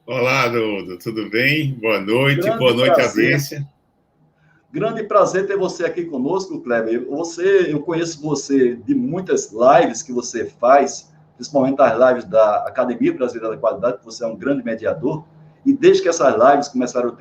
Olá, Haroldo, tudo bem? Boa Grande noite, prazer, audiência. grande prazer ter você aqui conosco, Kleber. Eu conheço você de muitas lives que você faz, principalmente as lives da Academia Brasileira da Qualidade, que você é um grande mediador. E desde que essas lives começaram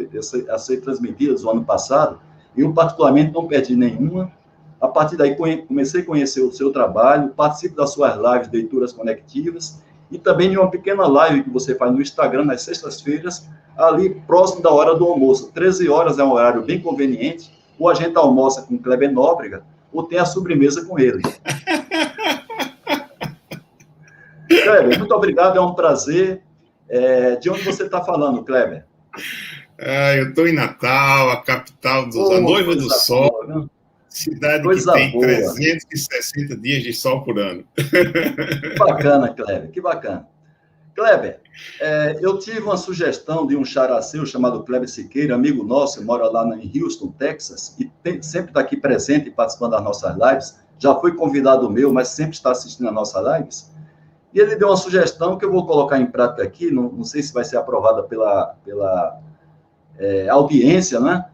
a ser transmitidas no ano passado, eu particularmente não perdi nenhuma. A partir daí comecei a conhecer o seu trabalho, participo das suas lives de leituras conectivas e também de uma pequena live que você faz no Instagram nas sextas-feiras, ali próximo da hora do almoço. 13 horas é um horário bem conveniente, ou a gente almoça com o Kleber Nóbrega, ou tem a sobremesa com ele. Kleber, muito obrigado, é um prazer. De onde você está falando, Kleber? Eu estou em Natal, a Oh, noiva do coisa sol, boa, viu? cidade que Coisa tem boa. 360 dias de sol por ano. Que bacana, Kleber, que bacana. Kleber, eu tive uma sugestão de um xará seu chamado Kleber Siqueira, amigo nosso, mora lá em Houston, Texas, e sempre está aqui presente e participando das nossas lives. Já foi convidado meu, mas sempre está assistindo as nossas lives. E ele deu uma sugestão que eu vou colocar em prática aqui, não sei se vai ser aprovada pela audiência, né?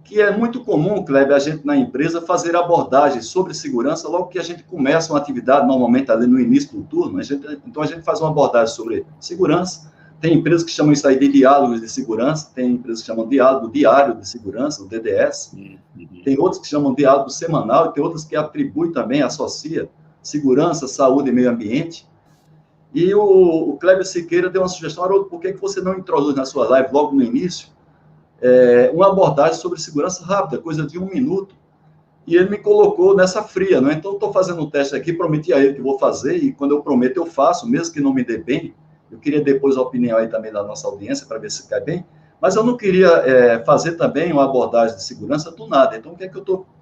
Que é muito comum, Kleber, a gente na empresa fazer abordagens sobre segurança logo que a gente começa uma atividade, normalmente ali no início do turno. Então a gente faz uma abordagem sobre segurança. Tem empresas que chamam isso aí de diálogos de segurança, tem empresas que chamam diálogo diário de segurança, o DDS. Tem outros que chamam diálogo semanal e tem outros que atribuem também, associa segurança, saúde e meio ambiente. E o Kleber Siqueira deu uma sugestão, Haroldo, por que você não introduz na sua live logo no início uma abordagem sobre segurança rápida, coisa de 1 minuto, e ele me colocou nessa fria, né? Então, estou fazendo um teste aqui, prometi a ele que vou fazer, e quando eu prometo, eu faço, mesmo que não me dê bem. Eu queria depois a opinião aí também da nossa audiência, para ver se cai bem, mas eu não queria fazer também uma abordagem de segurança do nada. Então, o que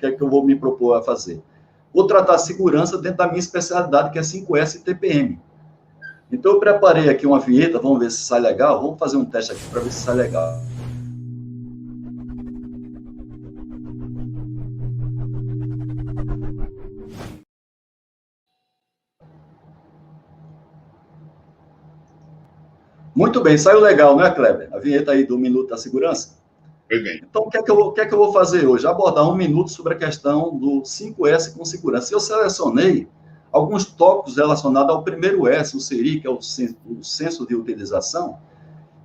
é que eu vou me propor a fazer? Vou tratar a segurança dentro da minha especialidade, que é 5S e TPM. Então, eu preparei aqui uma vinheta, vamos ver se sai legal, vamos fazer um teste aqui para ver se sai legal. Muito bem, saiu legal, né, Kleber? A vinheta aí do Minuto da Segurança. Pois bem. Então, o que é que eu vou fazer hoje? Abordar 1 minuto sobre a questão do 5S com segurança. Eu selecionei alguns tópicos relacionados ao primeiro S, o SERI, que é o senso de utilização.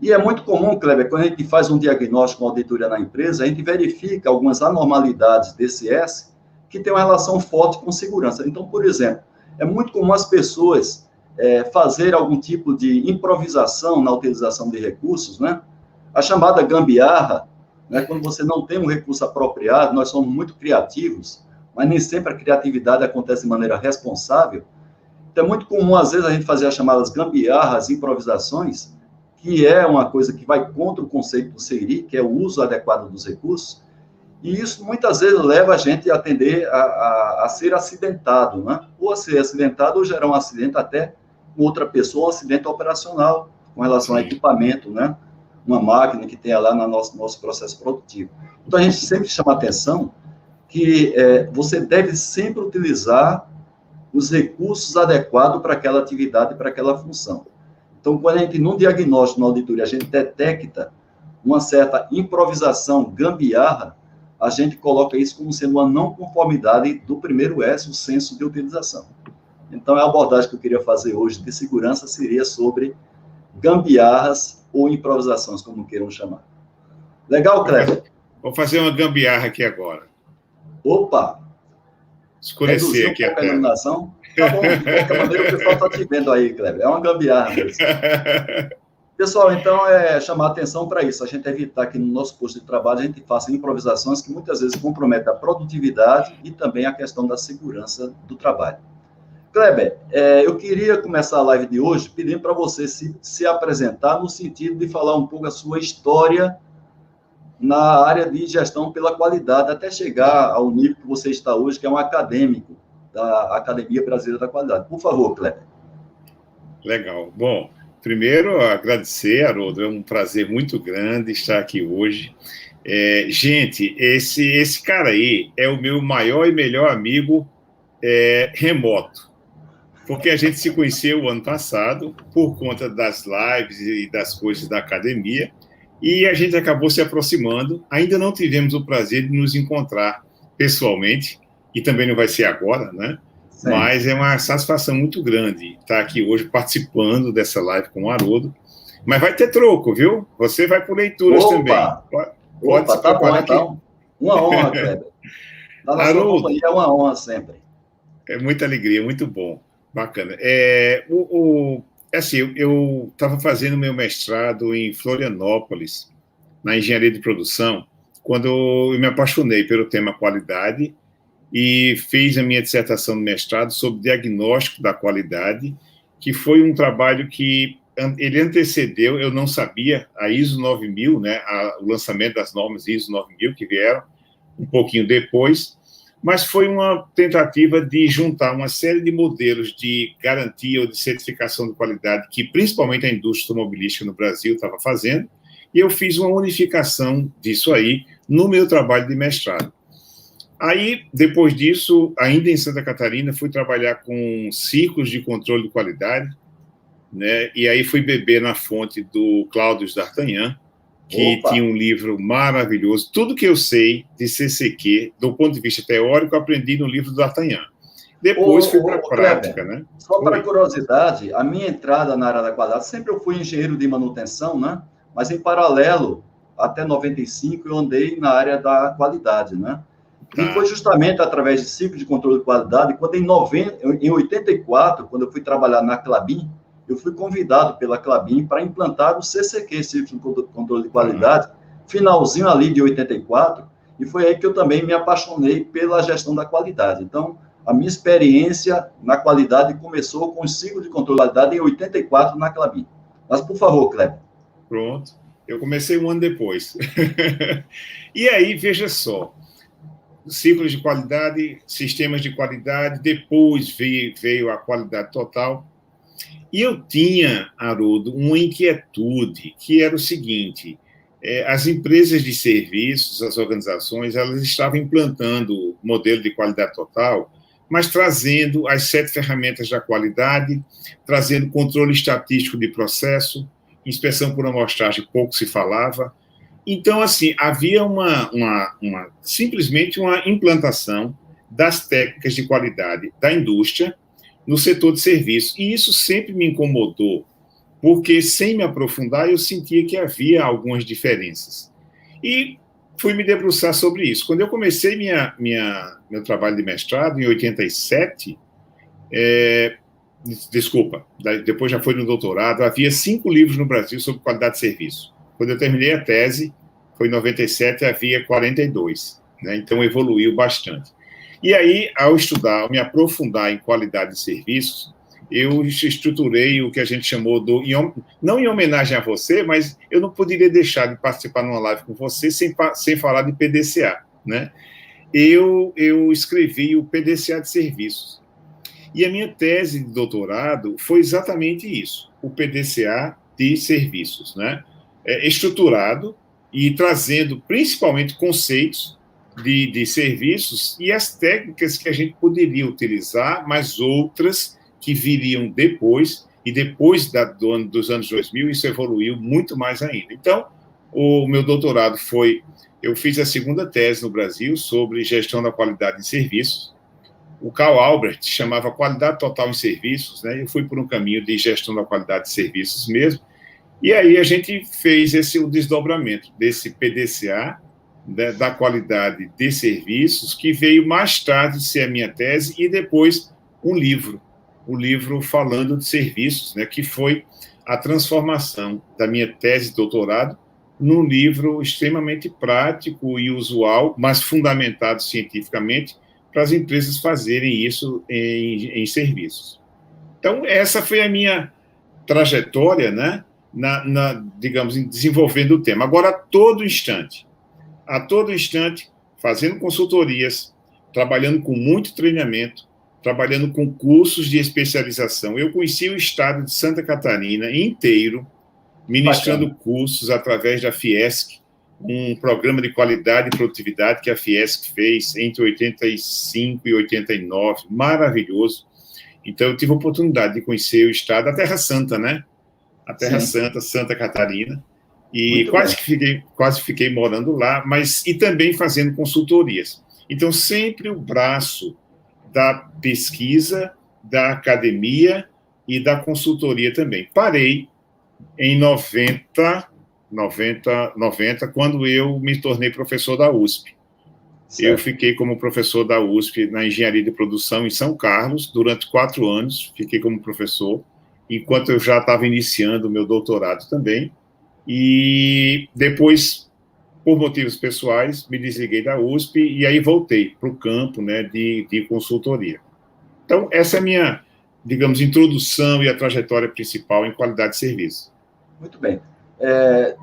E é muito comum, Kleber, quando a gente faz um diagnóstico, uma auditoria na empresa, a gente verifica algumas anormalidades desse S que tem uma relação forte com segurança. Então, por exemplo, é muito comum as pessoas fazer algum tipo de improvisação na utilização de recursos, né? A chamada gambiarra, né? Quando você não tem um recurso apropriado, nós somos muito criativos, mas nem sempre a criatividade acontece de maneira responsável. Então, é muito comum, às vezes, a gente fazer as chamadas gambiarras, improvisações, que é uma coisa que vai contra o conceito do SEIRI, que é o uso adequado dos recursos, e isso muitas vezes leva a gente a tender a ser acidentado, né? Ou a ser acidentado ou gerar um acidente até com outra pessoa, um acidente operacional com relação a Sim. equipamento, né? Uma máquina que tenha lá no nosso processo produtivo. Então, a gente sempre chama atenção que você deve sempre utilizar os recursos adequados para aquela atividade e para aquela função. Então, quando a gente, num diagnóstico, na auditoria, a gente detecta uma certa improvisação, gambiarra, a gente coloca isso como sendo uma não conformidade do primeiro S, o senso de utilização. Então, a abordagem que eu queria fazer hoje de segurança seria sobre gambiarras ou improvisações, como queiram chamar. Legal, Kleber? Vou fazer uma gambiarra aqui agora. Opa! Reduzir Escurecer um aqui a pouco a tela. iluminação? Tá bom, de qualquer maneira o pessoal está te vendo aí, Kleber. É uma gambiarra mesmo. Pessoal, então é chamar atenção para isso, a gente evitar que no nosso posto de trabalho a gente faça improvisações que muitas vezes comprometem a produtividade e também a questão da segurança do trabalho. Kleber, eu queria começar a live de hoje pedindo para você se apresentar no sentido de falar um pouco a sua história na área de gestão pela qualidade, até chegar ao nível que você está hoje, que é um acadêmico da Academia Brasileira da Qualidade. Por favor, Kleber. Legal. Bom, primeiro, agradecer, Haroldo. É um prazer muito grande estar aqui hoje. Gente, esse cara aí é o meu maior e melhor amigo remoto. porque a gente se conheceu o ano passado por conta das lives e das coisas da academia, e a gente acabou se aproximando. Ainda não tivemos o prazer de nos encontrar pessoalmente, e também não vai ser agora, né? Sim. Mas é uma satisfação muito grande estar aqui hoje participando dessa live com o Haroldo. Mas vai ter troco, viu? Você vai por leituras também. Pode se preparar, tá bom, então. Uma honra, Kleber. Estar na sua companhia é uma honra sempre. É muita alegria, muito bom. Bacana. Assim, eu estava fazendo meu mestrado em Florianópolis, na engenharia de produção, quando eu me apaixonei pelo tema qualidade e fiz a minha dissertação de mestrado sobre diagnóstico da qualidade, que foi um trabalho que ele antecedeu, eu não sabia, a ISO 9000, né, o lançamento das normas ISO 9000, que vieram um pouquinho depois, mas foi uma tentativa de juntar uma série de modelos de garantia ou de certificação de qualidade que principalmente a indústria automobilística no Brasil estava fazendo, e eu fiz uma unificação disso aí no meu trabalho de mestrado. Aí, depois disso, ainda em Santa Catarina, fui trabalhar com ciclos de controle de qualidade, né? E aí fui beber na fonte do Cláudio D'Artagnan, que tinha um livro maravilhoso. Tudo que eu sei de CCQ, do ponto de vista teórico, aprendi no livro do D'Artagnan. Depois fui para a prática, Kleber, né? Só para curiosidade, a minha entrada na área da qualidade, sempre eu fui engenheiro de manutenção, né? Mas em paralelo, até 95, eu andei na área da qualidade, né? Tá. E foi justamente através de ciclo de controle de qualidade, quando em 84, quando eu fui trabalhar na Klabin, eu fui convidado pela Klabin para implantar o CCQ, Ciclo de Controle de Qualidade, finalzinho ali de 84, e foi aí que eu também me apaixonei pela gestão da qualidade. Então, a minha experiência na qualidade começou com o ciclo de controle de qualidade em 84 na Klabin. Mas, por favor, Kleber. Pronto. Eu comecei um ano depois. E aí, veja só, ciclos de qualidade, sistemas de qualidade, depois veio a qualidade total. E eu tinha, Haroldo, uma inquietude, que era o seguinte: as empresas de serviços, as organizações, elas estavam implantando o modelo de qualidade total, mas trazendo as 7 ferramentas da qualidade, trazendo controle estatístico de processo, inspeção por amostragem, pouco se falava. Então, assim, havia simplesmente uma implantação das técnicas de qualidade da indústria no setor de serviços. E isso sempre me incomodou, porque, sem me aprofundar, eu sentia que havia algumas diferenças. E fui me debruçar sobre isso. Quando eu comecei meu trabalho de mestrado, em 87, depois já foi no doutorado, havia 5 livros no Brasil sobre qualidade de serviço. Quando eu terminei a tese, foi em 97, havia 42. Né? Então, evoluiu bastante. E aí, ao estudar, ao me aprofundar em qualidade de serviços, eu estruturei o que a gente chamou não em homenagem a você, mas eu não poderia deixar de participar numa live com você sem falar de PDCA, né? Eu escrevi o PDCA de serviços. E a minha tese de doutorado foi exatamente isso, o PDCA de serviços, né? Estruturado e trazendo principalmente conceitos de serviços e as técnicas que a gente poderia utilizar, mas outras que viriam depois, e depois dos anos 2000, isso evoluiu muito mais ainda. Então, o meu doutorado eu fiz a segunda tese no Brasil sobre gestão da qualidade em serviços. O Carl Albert chamava qualidade total em serviços, né? Eu fui por um caminho de gestão da qualidade de serviços mesmo, e aí a gente fez o desdobramento desse PDCA, da qualidade de serviços, que veio mais tarde ser a minha tese, e depois o livro falando de serviços, né, que foi a transformação da minha tese de doutorado num livro extremamente prático e usual, mas fundamentado cientificamente, para as empresas fazerem isso em serviços. Então, essa foi a minha trajetória, né, digamos, em desenvolvendo o tema. Agora, a todo instante, fazendo consultorias, trabalhando com muito treinamento, trabalhando com cursos de especialização. Eu conheci o estado de Santa Catarina inteiro, ministrando cursos através da Fiesc, um programa de qualidade e produtividade que a Fiesc fez entre 85 e 89, maravilhoso. Então, eu tive a oportunidade de conhecer o estado, a Terra Santa, né? A Terra Sim. Santa, Santa Catarina, e Muito quase fiquei morando lá, mas e também fazendo consultorias. Então, sempre o braço da pesquisa, da academia e da consultoria também. Parei em 90, quando eu me tornei professor da USP. Eu certo. fiquei como professor da USP na Engenharia de Produção em São Carlos, durante 4 anos, fiquei como professor, enquanto eu já estava iniciando o meu doutorado também, e depois, por motivos pessoais, me desliguei da USP e aí voltei para o campo, né, de consultoria. Então, essa é a minha, digamos, introdução e a trajetória principal em qualidade de serviço. Muito bem.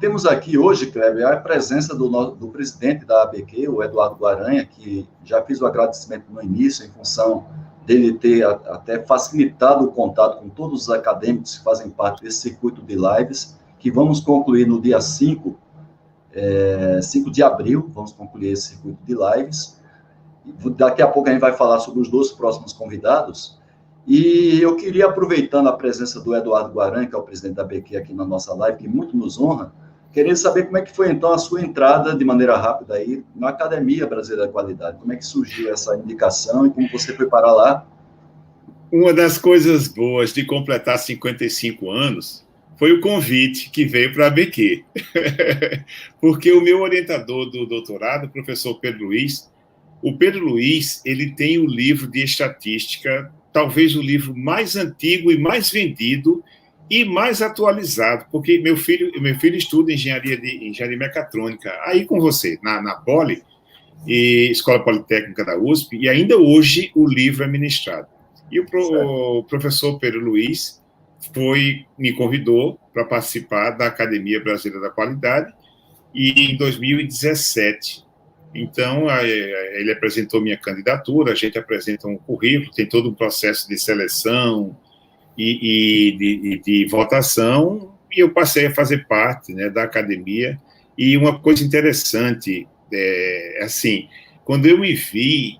Temos aqui hoje, Kleber, a presença do presidente da ABQ, o Eduardo Guaranha, que já fiz o agradecimento no início, em função dele ter até facilitado o contato com todos os acadêmicos que fazem parte desse circuito de lives, que vamos concluir no dia 5 de abril, vamos concluir esse circuito de lives. Daqui a pouco a gente vai falar sobre os 2 próximos convidados. E eu queria, aproveitando a presença do Eduardo Guaranha, que é o presidente da ABQ aqui na nossa live, que muito nos honra, queria saber como é que foi, então, a sua entrada, de maneira rápida, aí, na Academia Brasileira da Qualidade. Como é que surgiu essa indicação e como você foi parar lá? Uma das coisas boas de completar 55 anos foi o convite que veio para a ABQ. Porque o meu orientador do doutorado, o professor Pedro Luiz, ele tem o livro de estatística, talvez o livro mais antigo e mais vendido e mais atualizado, porque meu filho estuda engenharia mecatrônica, aí com você, na Poli, Escola Politécnica da USP, e ainda hoje o livro é ministrado. E o professor Pedro Luiz me convidou para participar da Academia Brasileira da Qualidade, e em 2017. Então, ele apresentou minha candidatura, a gente apresenta um currículo, tem todo um processo de seleção e de votação, e eu passei a fazer parte, né, da academia. E uma coisa interessante, assim, quando eu me vi,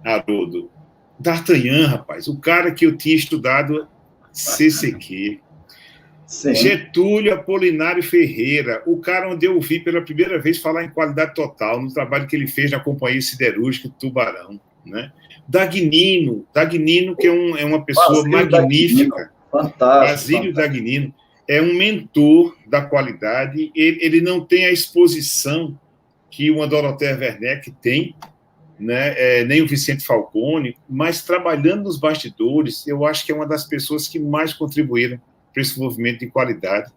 Haroldo, D'Artagnan, rapaz, o cara que eu tinha estudado CCQ, Sim. Getúlio Apolinário Ferreira, o cara onde eu ouvi pela primeira vez falar em qualidade total, no trabalho que ele fez na Companhia Siderúrgica de Tubarão, né? Dagnino, que é uma pessoa magnífica. Fantástico. Basílio Dagnino é um mentor da qualidade, ele não tem a exposição que uma Dorothea Werneck tem, né? Nem o Vicente Falcone, mas trabalhando nos bastidores, eu acho que é uma das pessoas que mais contribuíram para esse movimento de qualidade.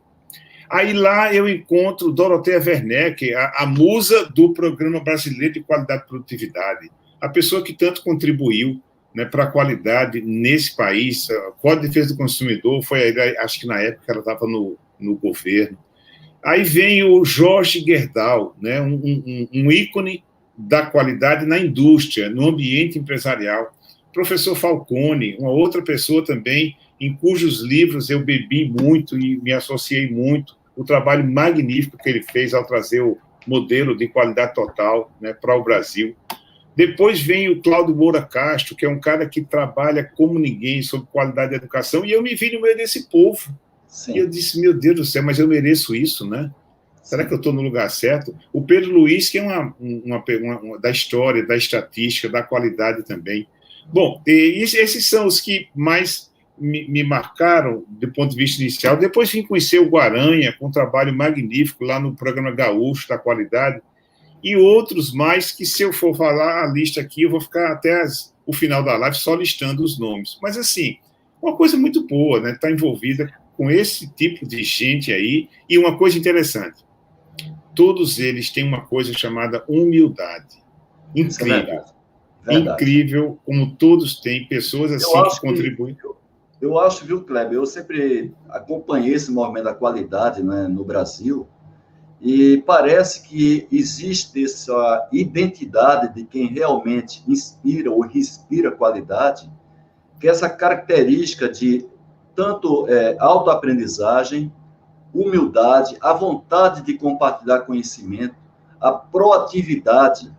Aí lá eu encontro Dorothea Werneck, a musa do Programa Brasileiro de Qualidade e Produtividade, a pessoa que tanto contribuiu, né, para a qualidade nesse país. O Código de Defesa do Consumidor foi, acho que na época ela estava no governo. Aí vem o Jorge Gerdau, né, um ícone da qualidade na indústria, no ambiente empresarial. Professor Falcone, uma outra pessoa também em cujos livros eu bebi muito e me associei muito, o trabalho magnífico que ele fez ao trazer o modelo de qualidade total, né, para o Brasil. Depois vem o Cláudio Moura Castro, que é um cara que trabalha como ninguém sobre qualidade da educação, e eu me vi no meio desse povo. Sim. E eu disse, meu Deus do céu, mas eu mereço isso, né? Será que eu estou no lugar certo? O Pedro Luiz, que é uma da história, da estatística, da qualidade também. Bom, esses são os que mais me marcaram do ponto de vista inicial. Depois vim conhecer o Guaranha, com um trabalho magnífico lá no programa Gaúcho da Qualidade, e outros mais que, se eu for falar a lista aqui, eu vou ficar até o final da live só listando os nomes. Mas, assim, uma coisa muito boa, né? Estar envolvida com esse tipo de gente aí. E uma coisa interessante, todos eles têm uma coisa chamada humildade. Incrível. Incrível como todos têm pessoas assim que contribuem. Eu acho, viu, Kleber, eu sempre acompanhei esse movimento da qualidade, né, no Brasil, e parece que existe essa identidade de quem realmente inspira ou respira qualidade, que é essa característica de tanto autoaprendizagem, humildade, a vontade de compartilhar conhecimento, a proatividade.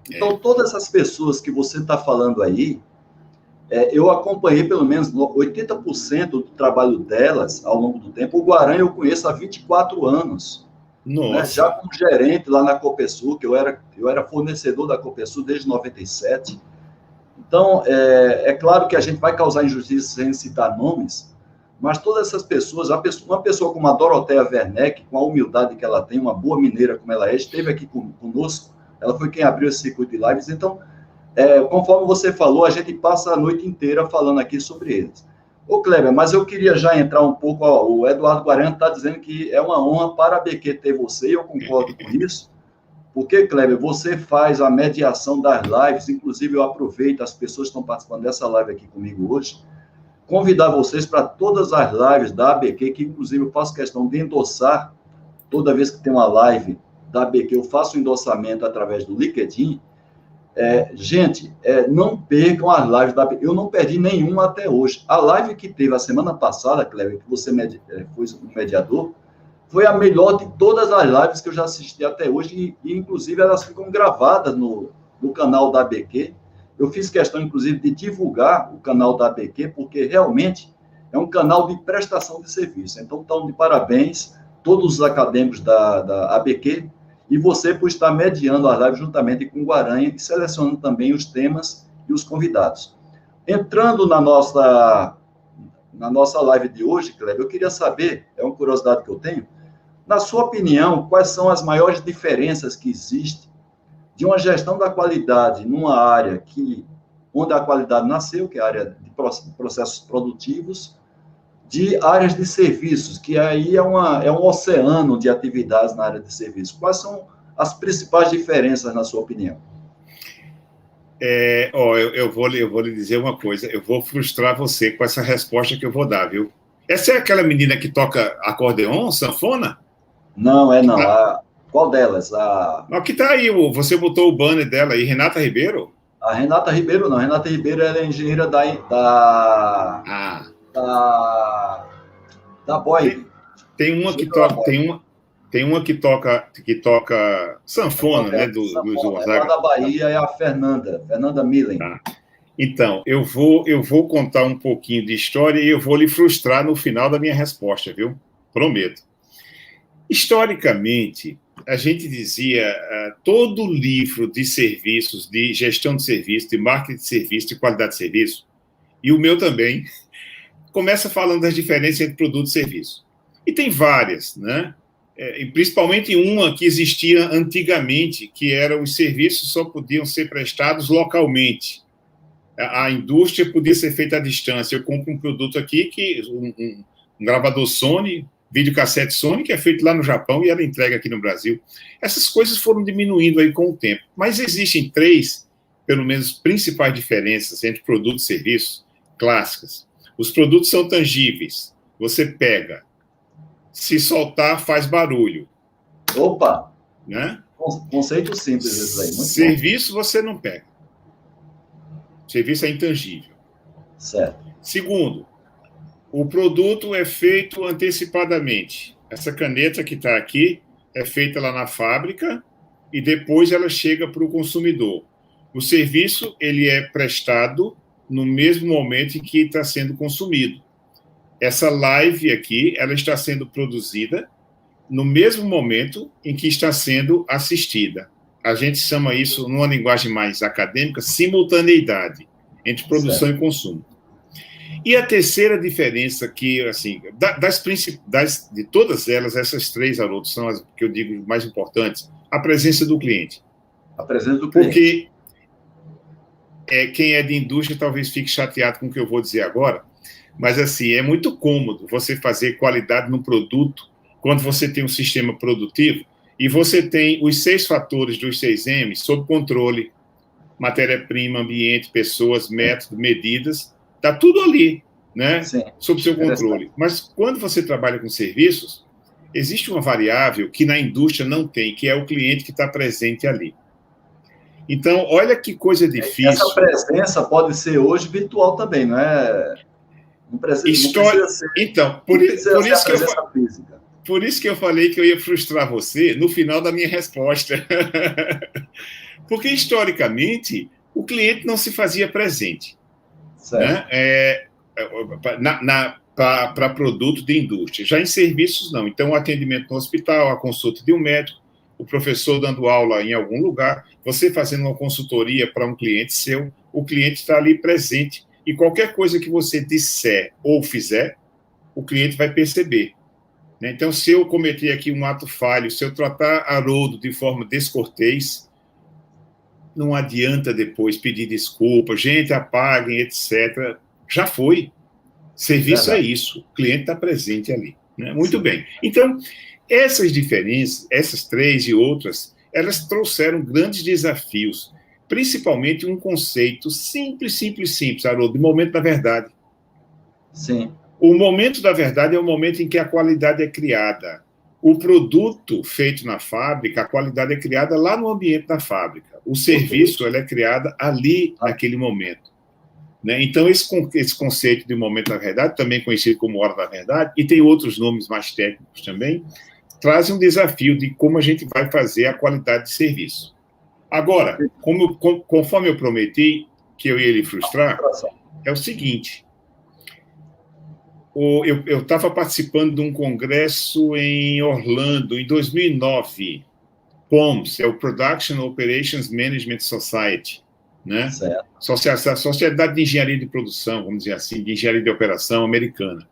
Então, todas essas pessoas que você está falando aí, eu acompanhei pelo menos 80% do trabalho delas ao longo do tempo. O Guaranha eu conheço há 24 anos. Né? Já como gerente lá na Copersul, que eu era fornecedor da Copersul desde 97. Então, é claro que a gente vai causar injustiça sem citar nomes, mas todas essas pessoas, uma pessoa como a Doroteia Werneck, com a humildade que ela tem, uma boa mineira como ela é, esteve aqui conosco, ela foi quem abriu esse circuito de lives. Então, conforme você falou, a gente passa a noite inteira falando aqui sobre eles. Ô, Kleber, mas eu queria já entrar um pouco, o Eduardo Guarani está dizendo que é uma honra para a BQ ter você, e eu concordo com isso, porque, Kleber, você faz a mediação das lives, inclusive eu aproveito, as pessoas que estão participando dessa live aqui comigo hoje, convidar vocês para todas as lives da ABQ, que inclusive eu faço questão de endossar, toda vez que tem uma live da ABQ, eu faço um endossamento através do LinkedIn. Gente, não percam as lives da ABQ, eu não perdi nenhuma até hoje. A live que teve a semana passada, Kleber, que você foi um mediador, foi a melhor de todas as lives que eu já assisti até hoje, e inclusive elas ficam gravadas no canal da ABQ. Eu fiz questão, inclusive, de divulgar o canal da ABQ, porque realmente é um canal de prestação de serviço. Então, estão de parabéns todos os acadêmicos da ABQ e você por estar mediando as lives juntamente com o Guaranha e selecionando também os temas e os convidados. Entrando na nossa live de hoje, Kleber, eu queria saber, é uma curiosidade que eu tenho, na sua opinião, quais são as maiores diferenças que existem de uma gestão da qualidade numa área onde a qualidade nasceu, que é a área de processos produtivos, de áreas de serviços, que aí é um oceano de atividades na área de serviços. Quais são as principais diferenças, na sua opinião? Eu vou lhe dizer uma coisa, eu vou frustrar você com essa resposta que eu vou dar, viu? Essa é aquela menina que toca acordeon, sanfona? Não, não. Qual delas? Que tá aí, você botou o banner dela aí, Renata Ribeiro? A Renata Ribeiro não. A Renata Ribeiro ela é engenheira da Boeing. Tem uma que toca sanfona, né? Do Gonzaga. Da Bahia é a Fernanda Millen. Tá. Então, eu vou contar um pouquinho de história e eu vou lhe frustrar no final da minha resposta, viu? Prometo. Historicamente, a gente dizia todo livro de serviços, de gestão de serviço, de marketing de serviço, de qualidade de serviço, e o meu também, começa falando das diferenças entre produto e serviço. E tem várias, né? E principalmente uma que existia antigamente, que era os serviços só podiam ser prestados localmente. A indústria podia ser feita à distância. Eu compro um produto aqui, um gravador Sony, videocassete Sony, que é feito lá no Japão e ela entrega aqui no Brasil. Essas coisas foram diminuindo aí com o tempo. Mas existem três, pelo menos, principais diferenças entre produtos e serviços clássicas. Os produtos são tangíveis. Você pega. Se soltar, faz barulho. Opa! Né? Conceito simples esse aí. Muito serviço bom. Você não pega. Serviço é intangível. Certo. Segundo, o produto é feito antecipadamente. Essa caneta que está aqui é feita lá na fábrica e depois ela chega para o consumidor. O serviço ele é prestado no mesmo momento em que está sendo consumido. Essa live aqui, ela está sendo produzida no mesmo momento em que está sendo assistida. A gente chama isso, numa linguagem mais acadêmica, simultaneidade entre produção certo. E consumo. E a terceira diferença que, assim, de todas elas, essas três, Haroldo, são as que eu digo mais importantes, a presença do cliente. A presença do cliente. Porque quem é de indústria talvez fique chateado com o que eu vou dizer agora, mas, assim, é muito cômodo você fazer qualidade no produto quando você tem um sistema produtivo e você tem os 6 fatores dos 6M sob controle, matéria-prima, ambiente, pessoas, método, medidas, está tudo ali, né? Sim, sob seu controle. Mas quando você trabalha com serviços, existe uma variável que na indústria não tem, que é o cliente que está presente ali. Então, olha que coisa difícil. Essa presença pode ser hoje virtual também, não é? Não precisa ser. Então, por isso que eu falei que eu ia frustrar você no final da minha resposta. Porque, historicamente, o cliente não se fazia presente. né? Para produto de indústria. Já em serviços, não. Então, o atendimento no hospital, a consulta de um médico, o professor dando aula em algum lugar, você fazendo uma consultoria para um cliente seu, o cliente está ali presente. E qualquer coisa que você disser ou fizer, o cliente vai perceber. Então, se eu cometer aqui um ato falho, se eu tratar Haroldo de forma descortês, não adianta depois pedir desculpa, gente, apaguem, etc. Já foi. Serviço é isso. O cliente está presente ali. Né? Muito bem. Então, essas diferenças, essas três e outras, elas trouxeram grandes desafios, principalmente um conceito simples, Haroldo, de momento da verdade. Sim. O momento da verdade é o momento em que a qualidade é criada. O produto feito na fábrica, a qualidade é criada lá no ambiente da fábrica. O serviço, ela é criada ali, naquele momento. Né? Então, esse conceito de momento da verdade, também conhecido como hora da verdade, e tem outros nomes mais técnicos também, traz um desafio de como a gente vai fazer a qualidade de serviço. Agora, conforme eu prometi que eu ia lhe frustrar, é o seguinte... Eu estava participando de um congresso em Orlando, em 2009. POMS, é o Production Operations Management Society, né? A Sociedade de Engenharia de Produção, vamos dizer assim, de Engenharia de Operação americana.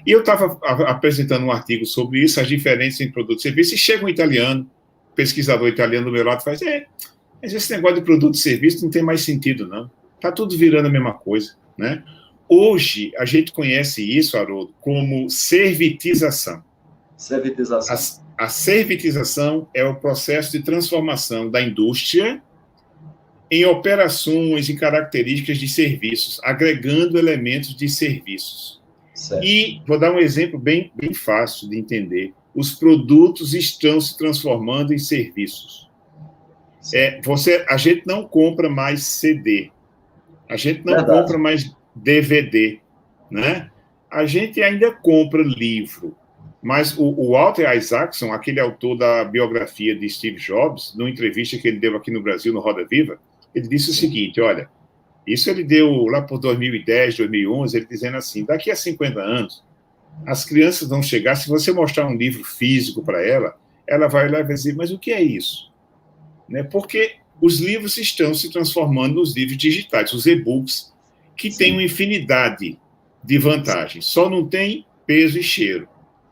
E eu estava apresentando um artigo sobre isso, as diferenças em produto e serviço, e chega um italiano, pesquisador italiano do meu lado, e faz, mas esse negócio de produto e serviço não tem mais sentido, não. Está tudo virando a mesma coisa, né? Hoje, a gente conhece isso, Haroldo, como servitização. A servitização é o processo de transformação da indústria em operações e características de serviços, agregando elementos de serviços. Certo. E vou dar um exemplo bem fácil de entender. Os produtos estão se transformando em serviços. A gente não compra mais CD. A gente não compra mais DVD, né? A gente ainda compra livro, mas o Walter Isaacson, aquele autor da biografia de Steve Jobs, numa entrevista que ele deu aqui no Brasil, no Roda Viva, ele disse o seguinte, olha, isso ele deu lá por 2010, 2011, ele dizendo assim, daqui a 50 anos, as crianças vão chegar, se você mostrar um livro físico para ela, ela vai lá e vai dizer, mas o que é isso? Né? Porque os livros estão se transformando nos livros digitais, os e-books, que tem uma infinidade de vantagens. Só não tem peso e cheiro.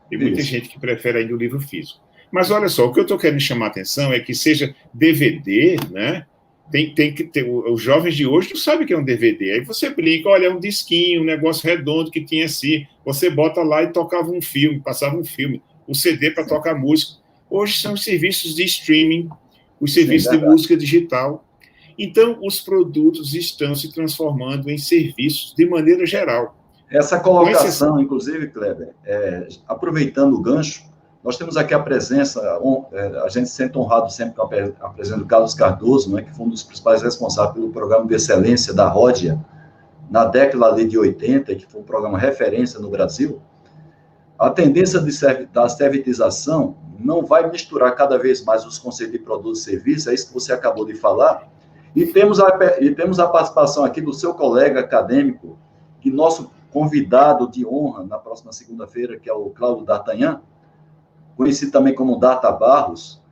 Tem muita gente que prefere ainda o livro físico. Mas olha só, o que eu estou querendo chamar a atenção é que seja DVD, né? Tem que ter, os jovens de hoje não sabem o que é um DVD. Aí você brinca, olha, é um disquinho, um negócio redondo que tinha assim. Você bota lá e tocava um filme, passava um filme. O CD para tocar música. Hoje são os serviços de streaming, os serviços de música digital. Então, os produtos estão se transformando em serviços de maneira geral. Essa colocação, inclusive, Kleber, aproveitando o gancho, nós temos aqui a presença, a gente se sente honrado sempre com a presença do Carlos Cardoso, né, que foi um dos principais responsáveis pelo programa de excelência da Ródia, na década ali de 80, que foi um programa referência no Brasil. A tendência da servitização não vai misturar cada vez mais os conceitos de produto e serviço, é isso que você acabou de falar. E temos a participação aqui do seu colega acadêmico, e nosso convidado de honra na próxima segunda-feira, que é o Cláudio D'Artagnan, conhecido também como Data Barros.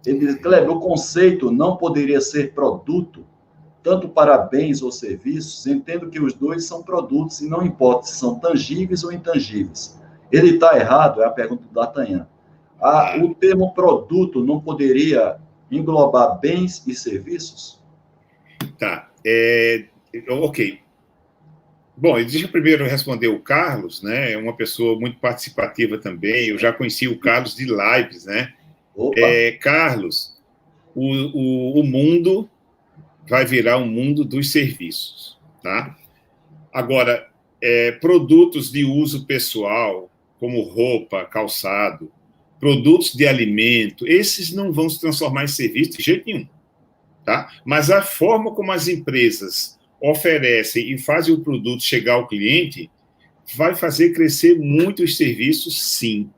Ele diz, Kleber, o conceito não poderia ser produto, tanto para bens ou serviços, entendo que os dois são produtos, e não importa se são tangíveis ou intangíveis. Ele está errado? É a pergunta do D'Artagnan. O termo produto não poderia englobar bens e serviços? Tá. Ok. Bom, deixa eu primeiro responder o Carlos, né? É uma pessoa muito participativa também. Eu já conheci o Carlos de lives, né? Carlos, o mundo vai virar um mundo dos serviços, tá? Agora, produtos de uso pessoal, como roupa, calçado, produtos de alimento, esses não vão se transformar em serviço de jeito nenhum, tá? Mas a forma como as empresas oferecem e fazem o produto chegar ao cliente vai fazer crescer muito os serviços, sim.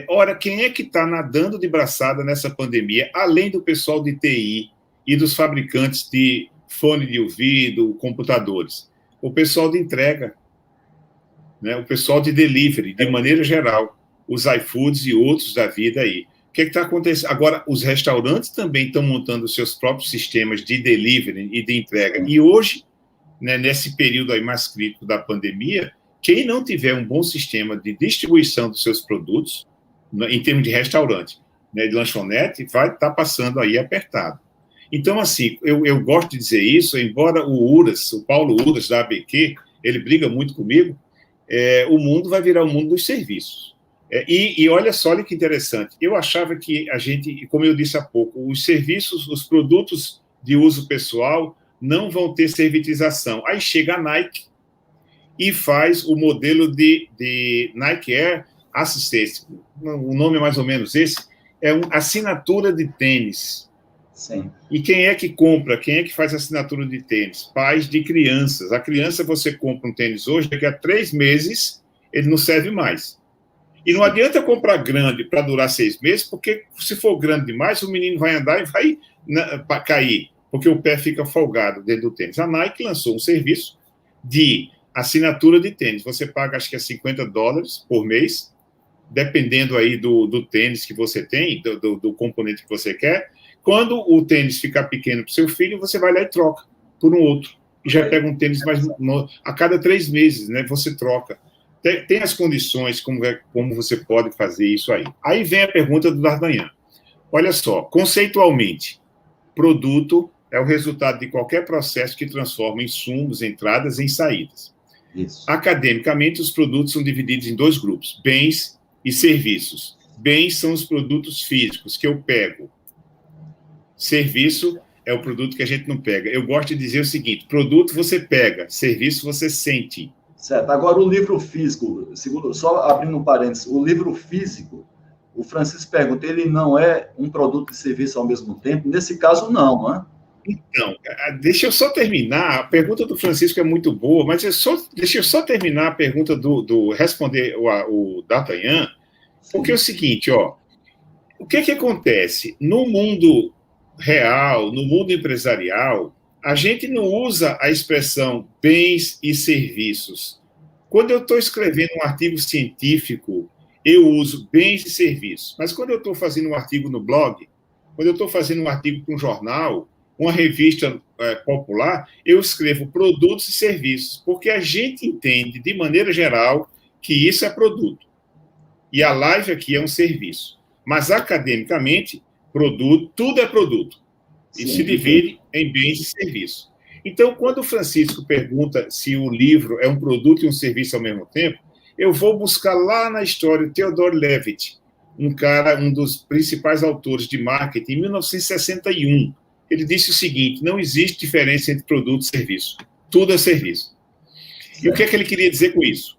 Ora, quem é que está nadando de braçada nessa pandemia, além do pessoal de TI e dos fabricantes de fone de ouvido, computadores? o pessoal de entrega, né? O pessoal de delivery, de maneira geral, os iFoods e outros da vida aí. O que está acontecendo? Agora, os restaurantes também estão montando seus próprios sistemas de delivery e de entrega. E hoje, né, nesse período aí mais crítico da pandemia, quem não tiver um bom sistema de distribuição dos seus produtos, em termos de restaurante, né, de lanchonete, vai estar passando aí apertado. Então, assim, eu gosto de dizer isso, embora o Paulo Uras, da ABQ, ele briga muito comigo, o mundo vai virar o mundo dos serviços. E olha só, olha que interessante, eu achava que a gente, como eu disse há pouco, os serviços, os produtos de uso pessoal não vão ter servitização. Aí chega a Nike e faz o modelo de Nike Air Assistance, o nome é mais ou menos esse, é uma assinatura de tênis. Sim. E quem é que compra? Quem é que faz assinatura de tênis? Pais de crianças. A criança, você compra um tênis hoje, daqui a 3 meses, ele não serve mais. E não adianta comprar grande para durar 6 meses, porque se for grande demais, o menino vai andar e vai cair, porque o pé fica folgado dentro do tênis. A Nike lançou um serviço de assinatura de tênis. Você paga, acho que é $50 por mês, dependendo aí do tênis que você tem, do componente que você quer. Quando o tênis ficar pequeno para o seu filho, você vai lá e troca por um outro. E já pega um tênis mais a cada 3 meses, né? Você troca. Tem as condições, como você pode fazer isso aí. Aí vem a pergunta do D'Artagnan. Olha só, conceitualmente, produto é o resultado de qualquer processo que transforma insumos, entradas em saídas. Isso. Academicamente, os produtos são divididos em 2 grupos, bens e serviços. Bens são os produtos físicos que eu pego. Serviço é o produto que a gente não pega. Eu gosto de dizer o seguinte, produto você pega, serviço você sente. Certo. Agora, o livro físico, só abrindo um parênteses, o livro físico, o Francisco pergunta, ele não é um produto e serviço ao mesmo tempo? Nesse caso, não é? Então, deixa eu só terminar. A pergunta do Francisco é muito boa, mas deixa eu só terminar a pergunta responder o D'Artagnan, porque é o seguinte, ó, o que acontece? No mundo real, no mundo empresarial, a gente não usa a expressão bens e serviços. Quando eu estou escrevendo um artigo científico, eu uso bens e serviços. Mas quando eu estou fazendo um artigo no blog, quando eu estou fazendo um artigo para um jornal, uma revista popular, eu escrevo produtos e serviços, porque a gente entende, de maneira geral, que isso é produto. E a live aqui é um serviço. Mas, academicamente, produto, tudo é produto. E se divide em bens e serviços. Então, quando o Francisco pergunta se o livro é um produto e um serviço ao mesmo tempo, eu vou buscar lá na história o Theodore Levitt, um dos principais autores de marketing, em 1961. Ele disse o seguinte, não existe diferença entre produto e serviço. Tudo é serviço. E o que é que ele queria dizer com isso?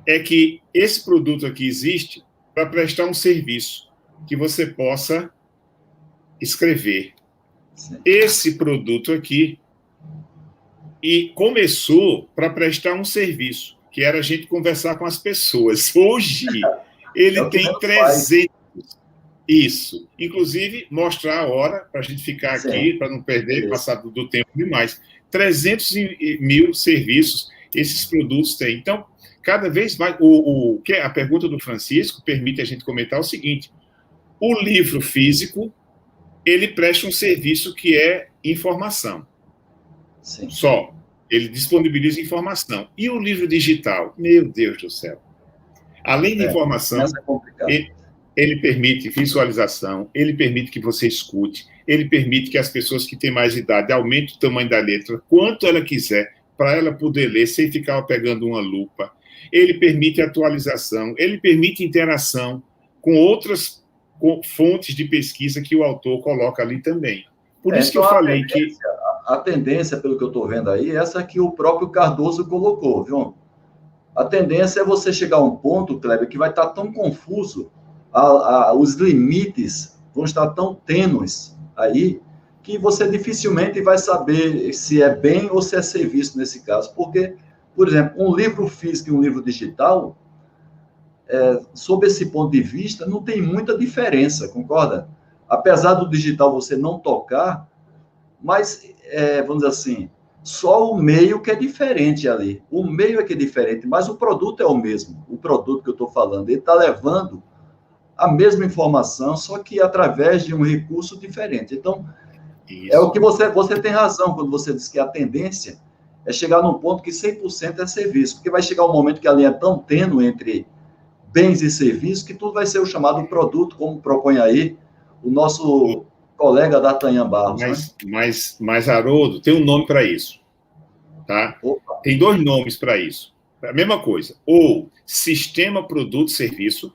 É que esse produto aqui existe para prestar um serviço que você possa escrever. Esse produto aqui e começou para prestar um serviço, que era a gente conversar com as pessoas. Hoje, ele tem 300. Isso. Inclusive, mostrar a hora, para a gente ficar aqui, para não perder, passar do tempo demais. 300 mil serviços esses produtos têm. Então, cada vez mais... A pergunta do Francisco permite a gente comentar o seguinte, o livro físico, ele presta um serviço que é informação. Sim. Só. Ele disponibiliza informação. E o livro digital? Meu Deus do céu. Além de informação, ele permite visualização, ele permite que você escute, ele permite que as pessoas que têm mais idade aumentem o tamanho da letra, quanto ela quiser, para ela poder ler sem ficar pegando uma lupa. Ele permite atualização, ele permite interação com outras fontes de pesquisa que o autor coloca ali também. Por isso então, que eu falei que... A tendência, pelo que eu estou vendo aí, essa que o próprio Cardoso colocou, viu? A tendência é você chegar a um ponto, Kleber, que vai estar tão confuso, os limites vão estar tão tênues aí, que você dificilmente vai saber se é bem ou se é serviço nesse caso. Porque, por exemplo, um livro físico e um livro digital, sob esse ponto de vista, não tem muita diferença, concorda? Apesar do digital você não tocar, mas, vamos dizer assim, Só o meio que é diferente ali. O meio é que é diferente, mas o produto é o mesmo. O produto que eu estou falando, ele está levando a mesma informação, só que através de um recurso diferente. Então, é o Isso. que você tem razão quando você diz que a tendência é chegar num ponto que 100% é serviço, porque vai chegar um momento que a linha é tão tênue entre bens e serviços que tudo vai ser o chamado produto, como propõe aí o nosso colega D'Artagnan Barros, né? Mas, Haroldo, tem um nome para isso, tá? Opa, Tem dois nomes para isso. É a mesma coisa. Ou sistema produto-serviço,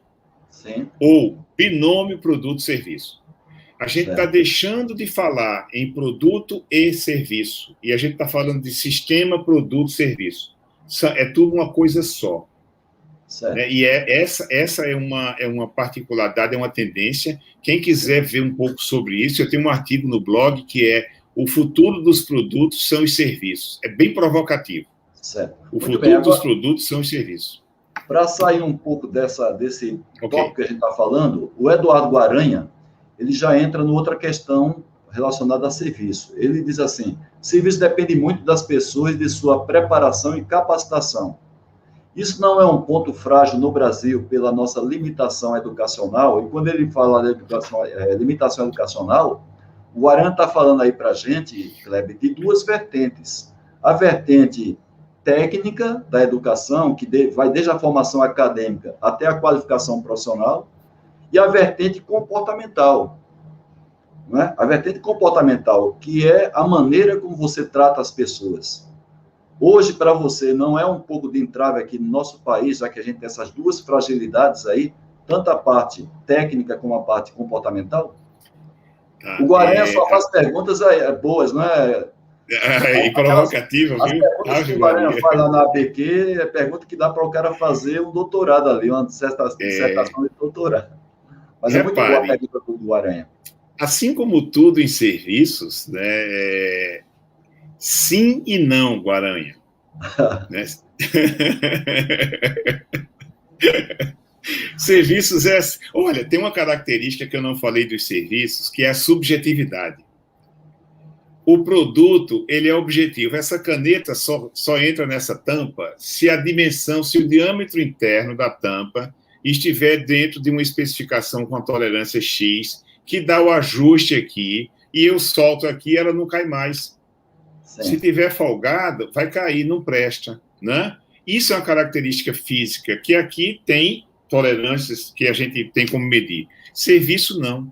sim, ou binômio produto-serviço. A gente está certo, deixando de falar em produto e serviço, e a gente está falando de sistema produto-serviço. É tudo uma coisa só. certo. Né? E essa é uma particularidade, é uma tendência. Quem quiser ver um pouco sobre isso, eu tenho um artigo no blog que é O Futuro dos Produtos são os Serviços. É bem provocativo. Certo. O Muito bem. futuro dos Agora, produtos são os serviços. para sair um pouco desse Ok. tópico que a gente está falando, o Eduardo Guaranha, ele já entra em outra questão relacionada a serviço. Ele diz assim, serviço depende muito das pessoas, de sua preparação e capacitação. Isso não é um ponto frágil no Brasil pela nossa limitação educacional, e quando ele fala de limitação educacional, o Guaranha está falando aí para a gente, Kleber, de duas vertentes. A vertente técnica da educação, que vai desde a formação acadêmica até a qualificação profissional, e a vertente comportamental. Não é? A vertente comportamental, que é a maneira como você trata as pessoas. Hoje, para você, não é um pouco de entrave aqui no nosso país, já que a gente tem essas duas fragilidades aí, tanto a parte técnica como a parte comportamental? Tá. O Guaranha só faz perguntas boas, não é? E provocativa, As viu? perguntas que Ave o Guaranha Maria. faz lá na ABQ é pergunta que dá para o cara fazer um doutorado ali, uma dissertação de doutorado. Mas é muito boa a Repare, pergunta do Guaranha. assim como tudo em serviços, né, sim e não, Guaranha. Né? Serviços é. Olha, tem uma característica que eu não falei dos serviços, que é a subjetividade. O produto, ele é objetivo. Essa caneta só entra nessa tampa se a dimensão, se o diâmetro interno da tampa estiver dentro de uma especificação com a tolerância X, que dá o ajuste aqui, e eu solto aqui, ela não cai mais. Sim. Se tiver folgado, vai cair, não presta, né? Isso é uma característica física, que aqui tem tolerâncias que a gente tem como medir. Serviço, não.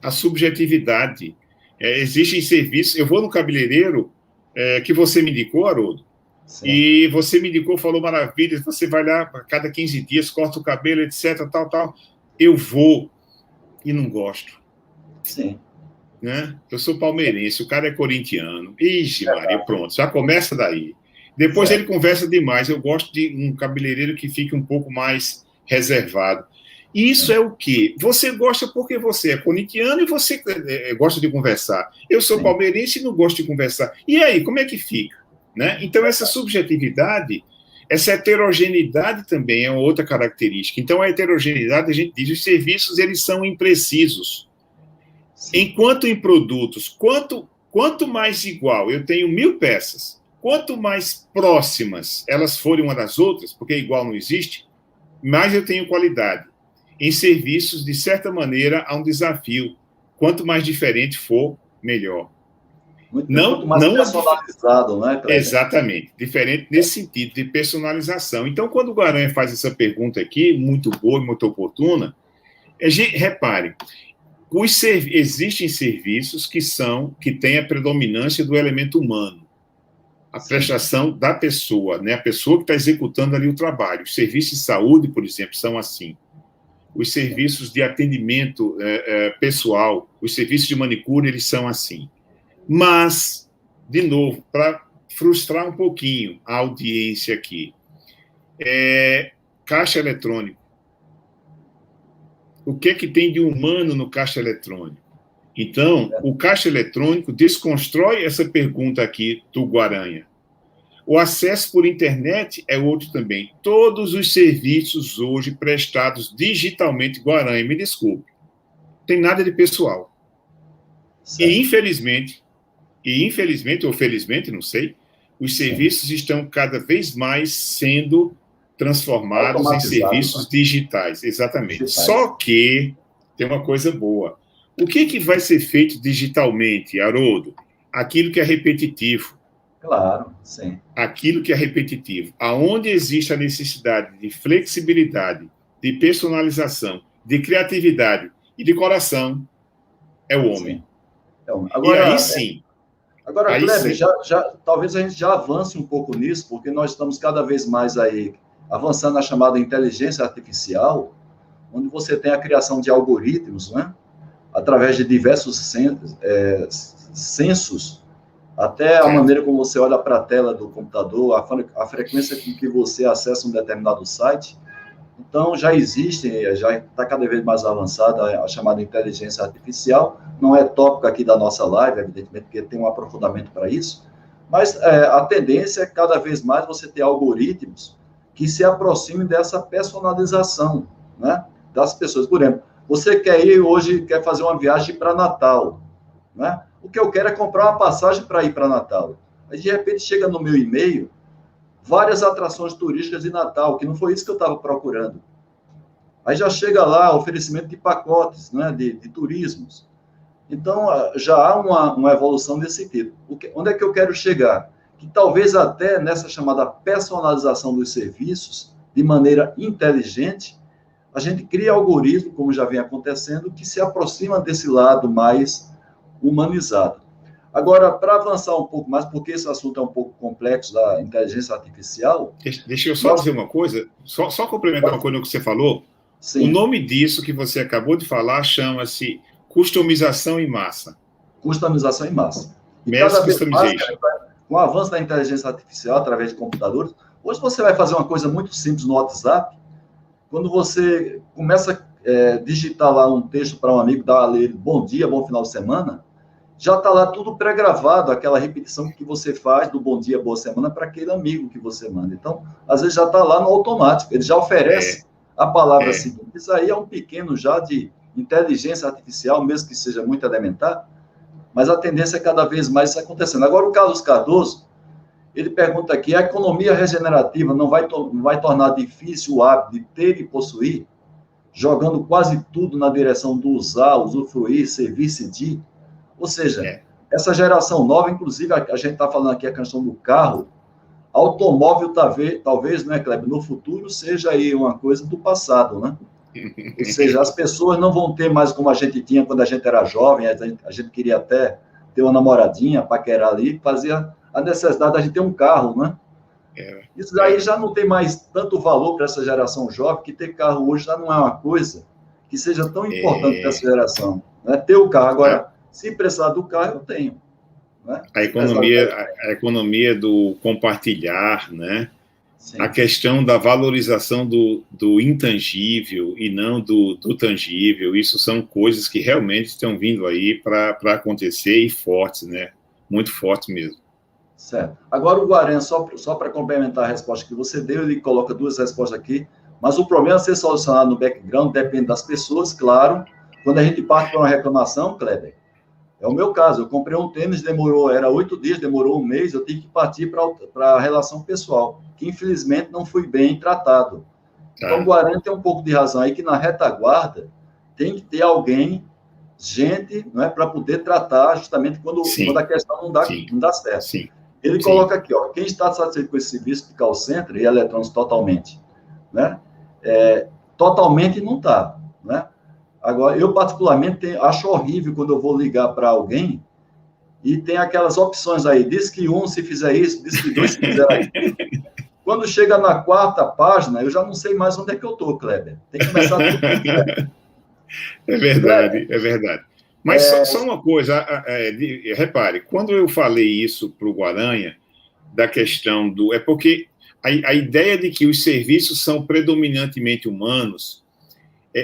A subjetividade. Existem serviços... Eu vou no cabeleireiro que você me indicou, Haroldo, sim, e você me indicou, falou maravilhas, você vai lá a cada 15 dias, corta o cabelo, etc, tal. Eu vou e não gosto. Sim. Né? Eu sou palmeirense, o cara é corintiano. Ixi, Maria, pronto, já começa daí. Depois certo. Ele conversa demais. Eu gosto de um cabeleireiro que fique um pouco mais reservado. E isso é o quê? Você gosta porque você é corintiano e você gosta de conversar. Eu sou palmeirense e não gosto de conversar. E aí, como é que fica? Né? Então, essa subjetividade, essa heterogeneidade também é uma outra característica. Então, a heterogeneidade, a gente diz, os serviços, eles são imprecisos. Enquanto em produtos, quanto mais igual, eu tenho 1000 peças, quanto mais próximas elas forem uma das outras, porque igual não existe, mais eu tenho qualidade. Em serviços, de certa maneira, há um desafio. Quanto mais diferente for, melhor. Muito mais personalizado, né, Kleber? Exatamente. Diferente nesse sentido de personalização. Então, quando o Guaranha faz essa pergunta aqui, muito boa e muito oportuna, repare, existem serviços que têm a predominância do elemento humano, a prestação da pessoa, né? A pessoa que está executando ali o trabalho. Os serviços de saúde, por exemplo, são assim. Os serviços de atendimento pessoal, os serviços de manicure, eles são assim. Mas, de novo, para frustrar um pouquinho a audiência aqui, caixa eletrônico. O que é que tem de humano no caixa eletrônico? Então, o caixa eletrônico desconstrói essa pergunta aqui do Guaranha. O acesso por internet é outro também. Todos os serviços hoje prestados digitalmente, Guaranha, me desculpe, tem nada de pessoal. Certo. E infelizmente, ou felizmente, não sei, os serviços estão cada vez mais sendo transformados em serviços digitais. Exatamente. Só que tem uma coisa boa. O que vai ser feito digitalmente, Haroldo? Aquilo que é repetitivo. Claro, sim. Aquilo que é repetitivo. Aonde existe a necessidade de flexibilidade, de personalização, de criatividade e de coração, é o homem. Agora, e aí sim. Agora, Kleber, talvez a gente já avance um pouco nisso, porque nós estamos cada vez mais aí avançando na chamada inteligência artificial, onde você tem a criação de algoritmos, né? Através de diversos censos, até a maneira como você olha para a tela do computador, a frequência com que você acessa um determinado site. Então, já está cada vez mais avançada a chamada inteligência artificial. Não é tópico aqui da nossa live, evidentemente, porque tem um aprofundamento para isso, mas a tendência é cada vez mais você ter algoritmos que se aproximem dessa personalização, né, das pessoas. Por exemplo, você quer fazer uma viagem para Natal, né? O que eu quero é comprar uma passagem para ir para Natal. Aí, de repente, chega no meu e-mail várias atrações turísticas de Natal, que não foi isso que eu estava procurando. Aí já chega lá oferecimento de pacotes, né, de turismos. Então, já há uma evolução nesse sentido. Onde é que eu quero chegar? Que talvez até nessa chamada personalização dos serviços, de maneira inteligente, a gente cria algoritmo, como já vem acontecendo, que se aproxima desse lado mais humanizado. Agora, para avançar um pouco mais, porque esse assunto é um pouco complexo da inteligência artificial... Deixa eu só dizer uma coisa, só complementar uma coisa que você falou. Sim. O nome disso que você acabou de falar chama-se customização em massa. Customização em massa. E cada vez mais, com o avanço da inteligência artificial através de computadores, hoje você vai fazer uma coisa muito simples no WhatsApp, quando você começa a digitar lá um texto para um amigo, dar a ler bom dia, bom final de semana, já está lá tudo pré-gravado, aquela repetição que você faz do bom dia, boa semana para aquele amigo que você manda. Então, às vezes já está lá no automático, ele já oferece a palavra seguinte. Isso aí é um pequeno já de inteligência artificial, mesmo que seja muito elementar, mas a tendência é cada vez mais isso acontecendo. Agora, o Carlos Cardoso, ele pergunta aqui, a economia regenerativa não vai tornar difícil o hábito de ter e possuir, jogando quase tudo na direção do usar, usufruir, servir-se de... Ou seja, essa geração nova, inclusive, a gente está falando aqui a questão do carro, automóvel talvez, né, Kleber, no futuro seja aí uma coisa do passado, né? Ou seja, as pessoas não vão ter mais como a gente tinha quando a gente era jovem, a gente queria até ter uma namoradinha, paquerar ali, fazia a necessidade da gente ter um carro, né? Isso aí já não tem mais tanto valor para essa geração jovem, que ter carro hoje já não é uma coisa que seja tão importante para essa geração, né? Ter o carro. Agora, se precisar do carro, eu tenho. Né? A economia do compartilhar, né? Sim. A questão da valorização do intangível e não do tangível, isso são coisas que realmente estão vindo aí para acontecer e fortes, né? Muito fortes mesmo. Certo. Agora o Guarani, só para complementar a resposta que você deu, ele coloca duas respostas aqui, mas o problema a ser solucionado no background depende das pessoas, claro. Quando a gente parte para uma reclamação, Kleber, é o meu caso, eu comprei um tênis, era 8 dias, demorou um mês, eu tive que partir para a relação pessoal, que infelizmente não fui bem tratado. Então o Guarani tem um pouco de razão aí, que na retaguarda tem que ter alguém, gente, não é, para poder tratar justamente quando a questão não dá certo. Sim. Ele coloca aqui, ó, quem está satisfeito com esse serviço de call center e eletrônicos totalmente, né? Totalmente não está, né? Agora, eu particularmente acho horrível quando eu vou ligar para alguém e tem aquelas opções aí, diz que um se fizer isso, diz que dois se fizer aquilo. Quando chega na 4ª página, eu já não sei mais onde é que eu estou, Kleber. Tem que começar tudo. É verdade, é verdade. Mas só uma coisa, repare, quando eu falei isso para o Guaranha, da questão do... É porque a ideia de que os serviços são predominantemente humanos,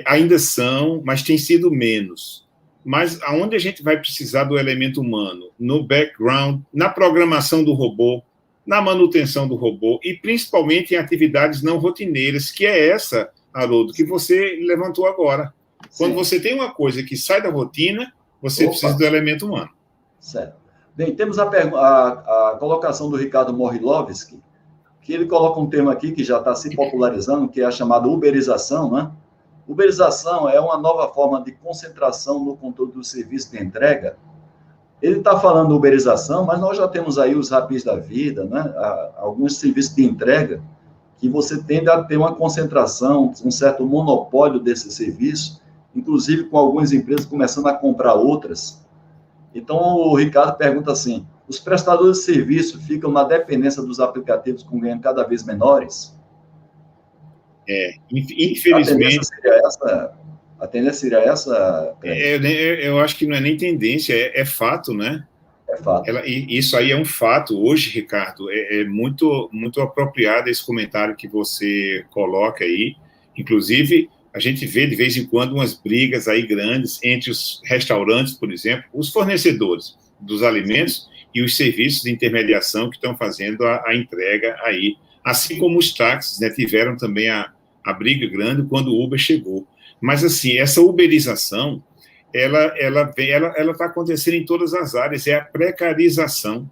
ainda são, mas tem sido menos. Mas aonde a gente vai precisar do elemento humano? No background, na programação do robô, na manutenção do robô, e principalmente em atividades não rotineiras, que é essa, Haroldo, que você levantou agora. Quando você tem uma coisa que sai da rotina, você precisa do elemento humano. Certo. Bem, temos a colocação do Ricardo Morilovski, que ele coloca um termo aqui que já está se popularizando, que é a chamada uberização, né? Uberização é uma nova forma de concentração no controle do serviço de entrega. Ele está falando uberização, mas nós já temos aí os Rapis da vida, né? Alguns serviços de entrega que você tende a ter uma concentração, um certo monopólio desse serviço, inclusive com algumas empresas começando a comprar outras. Então, o Ricardo pergunta assim, os prestadores de serviço ficam na dependência dos aplicativos com ganhos cada vez menores? Infelizmente... A tendência seria essa? Eu acho que não é nem tendência, é fato, né? É fato. Isso aí é um fato. Hoje, Ricardo, é muito, muito apropriado esse comentário que você coloca aí. Inclusive, a gente vê de vez em quando umas brigas aí grandes entre os restaurantes, por exemplo, os fornecedores dos alimentos e os serviços de intermediação que estão fazendo a entrega aí. Assim como os táxis, né, tiveram também a briga grande quando o Uber chegou. Mas, assim, essa uberização, ela está acontecendo em todas as áreas, é a precarização,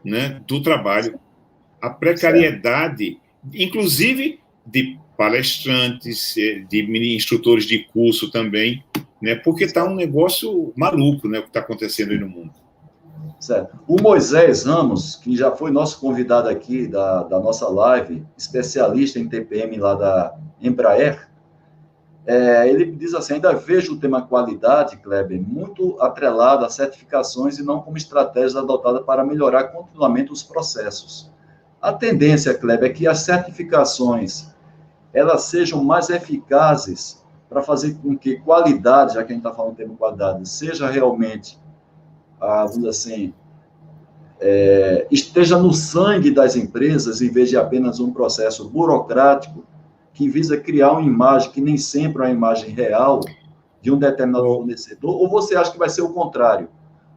né, do trabalho. A precariedade, inclusive de palestrantes, de instrutores de curso também, né, porque está um negócio maluco, né, o que está acontecendo aí no mundo. Certo. O Moisés Ramos, que já foi nosso convidado aqui da nossa live, especialista em TPM lá da Embraer, ele diz assim, ainda vejo o tema qualidade, Kleber, muito atrelado a certificações e não como estratégias adotadas para melhorar continuamente os processos. A tendência, Kleber, é que as certificações elas sejam mais eficazes para fazer com que qualidade, já que a gente está falando do termo qualidade, seja realmente, vamos dizer assim, esteja no sangue das empresas, em vez de apenas um processo burocrático que visa criar uma imagem que nem sempre é uma imagem real de um determinado fornecedor, ou você acha que vai ser o contrário?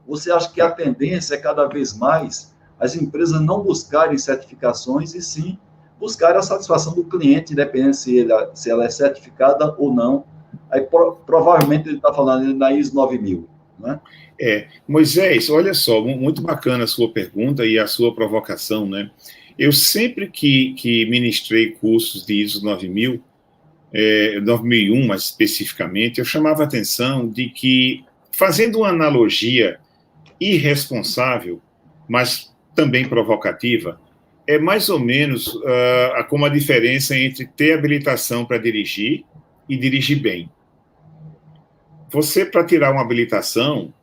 Você acha que a tendência é cada vez mais as empresas não buscarem certificações e sim buscar a satisfação do cliente, independente se ela é certificada ou não? Aí, provavelmente, ele está falando na ISO 9000, né? Moisés, olha só, muito bacana a sua pergunta e a sua provocação, né? Eu sempre que ministrei cursos de ISO 9000, 9001 mais especificamente, eu chamava a atenção de que, fazendo uma analogia irresponsável, mas também provocativa, é mais ou menos como a diferença entre ter habilitação para dirigir e dirigir bem. Você, para tirar uma habilitação,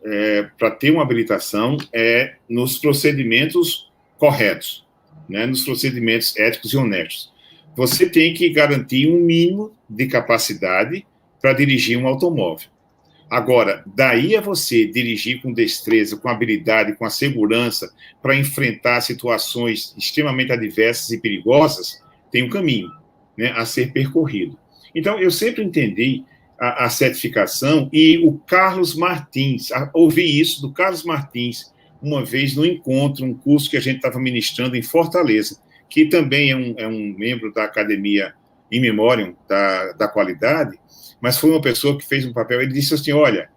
para ter uma habilitação, nos procedimentos corretos, né, nos procedimentos éticos e honestos. Você tem que garantir um mínimo de capacidade para dirigir um automóvel. Agora, daí a você dirigir com destreza, com habilidade, com a segurança, para enfrentar situações extremamente adversas e perigosas, tem um caminho, né, a ser percorrido. Então, eu sempre entendi a certificação, e o Carlos Martins, ouvi isso do Carlos Martins, uma vez no encontro, um curso que a gente estava ministrando em Fortaleza, que também é um membro da Academia In Memoriam da Qualidade, mas foi uma pessoa que fez um papel, ele disse assim, olha,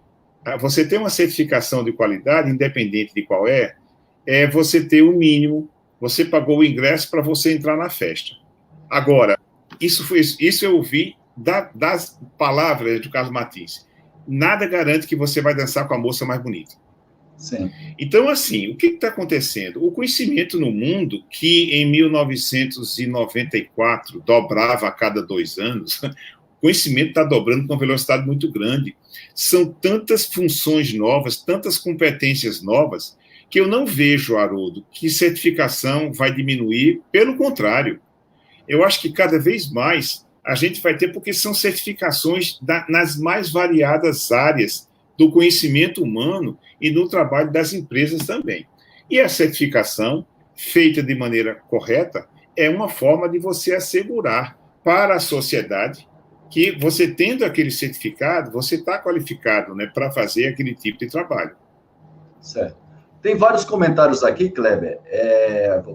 você tem uma certificação de qualidade, independente de qual você ter o mínimo, você pagou o ingresso para você entrar na festa. Agora, isso eu ouvi das palavras do Carlos Martins. Nada garante que você vai dançar com a moça mais bonita. Sim. Então, assim, o que está acontecendo? O conhecimento no mundo, que em 1994 dobrava a cada 2 anos, o conhecimento está dobrando com uma velocidade muito grande. São tantas funções novas, tantas competências novas, que eu não vejo, Haroldo, que certificação vai diminuir. Pelo contrário, eu acho que cada vez mais a gente vai ter, porque são certificações nas mais variadas áreas do conhecimento humano e do trabalho das empresas também. E a certificação, feita de maneira correta, é uma forma de você assegurar para a sociedade que você, tendo aquele certificado, você está qualificado, né, para fazer aquele tipo de trabalho. Certo. Tem vários comentários aqui, Kleber.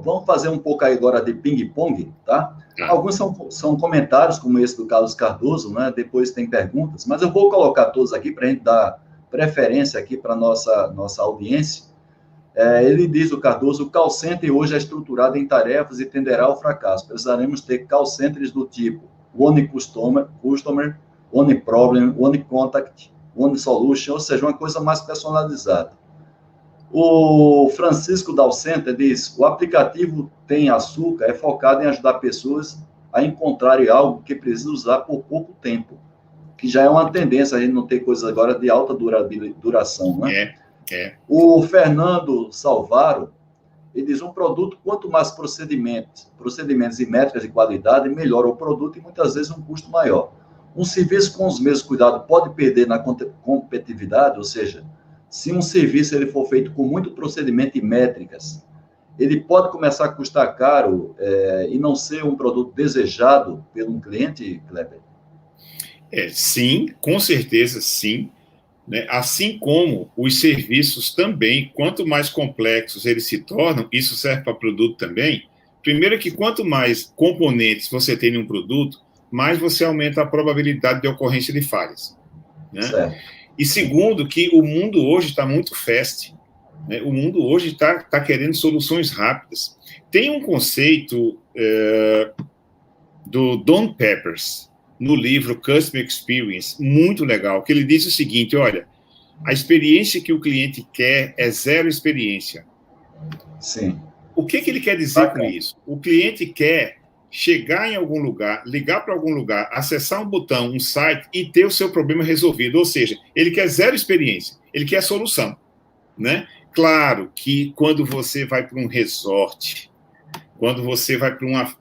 Vamos fazer um pouco aí agora de ping-pong, tá? Alguns são comentários, como esse do Carlos Cardoso, né? Depois tem perguntas, mas eu vou colocar todos aqui para a gente dar preferência aqui para a nossa audiência. Ele diz, o Cardoso, o call center hoje é estruturado em tarefas e tenderá ao fracasso. Precisaremos ter call centers do tipo One Customer, One Problem, One Contact, One Solution, ou seja, uma coisa mais personalizada. O Francisco Dalcenter diz, o aplicativo Tem Açúcar é focado em ajudar pessoas a encontrarem algo que precisa usar por pouco tempo, que já é uma tendência a gente não ter coisas agora de alta duração, né? O Fernando Salvaro, ele diz, um produto, quanto mais procedimentos e métricas de qualidade, melhor o produto e muitas vezes um custo maior. Um serviço com os mesmos cuidados pode perder na competitividade, ou seja, se um serviço ele for feito com muito procedimento e métricas, ele pode começar a custar caro e não ser um produto desejado pelo cliente, Kleber? Sim, com certeza sim. Né? Assim como os serviços também, quanto mais complexos eles se tornam, isso serve para produto também. Primeiro que quanto mais componentes você tem em um produto, mais você aumenta a probabilidade de ocorrência de falhas. Né? Certo. E segundo que o mundo hoje está muito fast. Né? O mundo hoje está querendo soluções rápidas. Tem um conceito do Don Peppers, no livro Customer Experience, muito legal, que ele diz o seguinte, olha, a experiência que o cliente quer é zero experiência. Sim. O que ele quer dizer com isso? O cliente quer chegar em algum lugar, ligar para algum lugar, acessar um botão, um site e ter o seu problema resolvido. Ou seja, ele quer zero experiência, ele quer solução. Né? Claro que quando você vai para um resort, quando você vai para uma...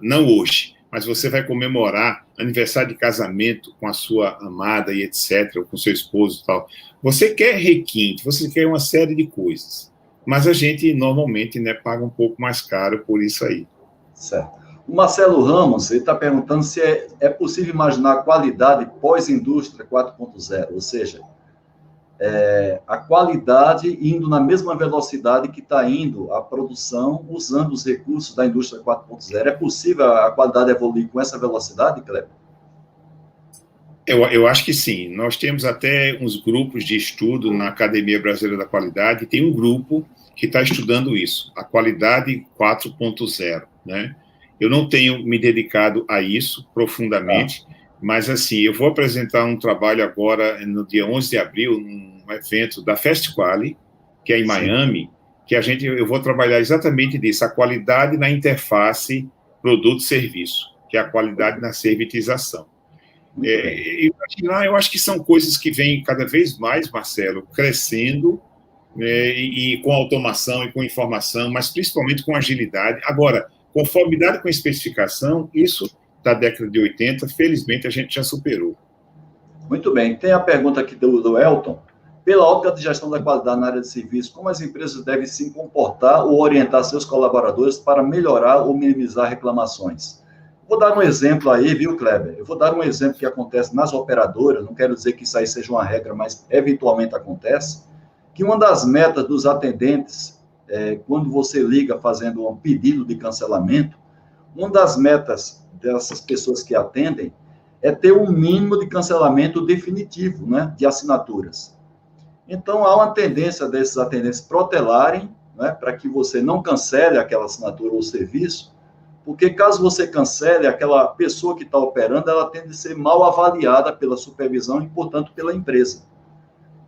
não hoje, mas você vai comemorar aniversário de casamento com a sua amada e etc., ou com seu esposo e tal. Você quer requinte, você quer uma série de coisas. Mas a gente, normalmente, né, paga um pouco mais caro por isso aí. Certo. O Marcelo Ramos, ele está perguntando se é possível imaginar a qualidade pós-indústria 4.0, ou seja, a qualidade indo na mesma velocidade que está indo a produção, usando os recursos da indústria 4.0. É possível a qualidade evoluir com essa velocidade, Kleber? Eu acho que sim. Nós temos até uns grupos de estudo na Academia Brasileira da Qualidade, e tem um grupo que está estudando isso, a qualidade 4.0, né? Eu não tenho me dedicado a isso profundamente, mas, assim, eu vou apresentar um trabalho agora, no dia 11 de abril, num evento da FestQuali, que é em Miami, que eu vou trabalhar exatamente disso, a qualidade na interface produto-serviço, que é a qualidade na servitização. Eu acho que são coisas que vêm cada vez mais, Marcelo, crescendo, e com automação e com informação, mas principalmente com agilidade. Agora, conformidade com especificação, isso da década de 80, felizmente a gente já superou. Muito bem. Tem a pergunta aqui do Elton. Pela ótica de gestão da qualidade na área de serviço, como as empresas devem se comportar ou orientar seus colaboradores para melhorar ou minimizar reclamações? Vou dar um exemplo aí, viu, Kleber? Eu vou dar um exemplo que acontece nas operadoras, não quero dizer que isso aí seja uma regra, mas eventualmente acontece, que uma das metas dos atendentes, quando você liga fazendo um pedido de cancelamento, uma das metas dessas pessoas que atendem é ter um mínimo de cancelamento definitivo, né, de assinaturas. Então, há uma tendência desses atendentes protelarem, né, para que você não cancele aquela assinatura ou serviço, porque caso você cancele, aquela pessoa que está operando, ela tende a ser mal avaliada pela supervisão e, portanto, pela empresa.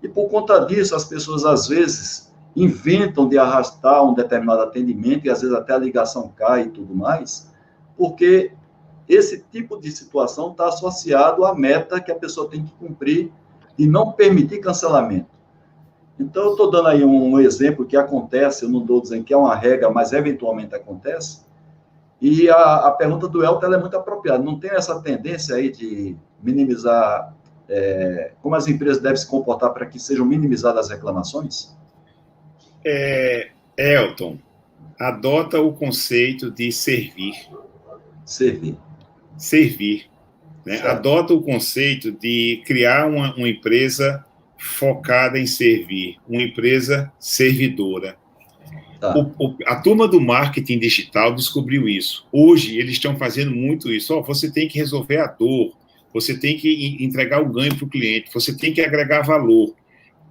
E, por conta disso, as pessoas, às vezes, inventam de arrastar um determinado atendimento, e, às vezes, até a ligação cai e tudo mais, porque esse tipo de situação está associado à meta que a pessoa tem que cumprir e não permitir cancelamento. Então, eu estou dando aí um exemplo que acontece, eu não estou dizendo que é uma regra, mas eventualmente acontece, e a pergunta do Elton é muito apropriada. Não tem essa tendência aí de minimizar, como as empresas devem se comportar para que sejam minimizadas as reclamações? Elton, adota o conceito de servir. Servir. Né? Adota o conceito de criar uma empresa focada em servir, uma empresa servidora. A turma do marketing digital descobriu isso. Hoje, eles estão fazendo muito isso. Você tem que resolver a dor, você tem que entregar o ganho para o cliente, você tem que agregar valor.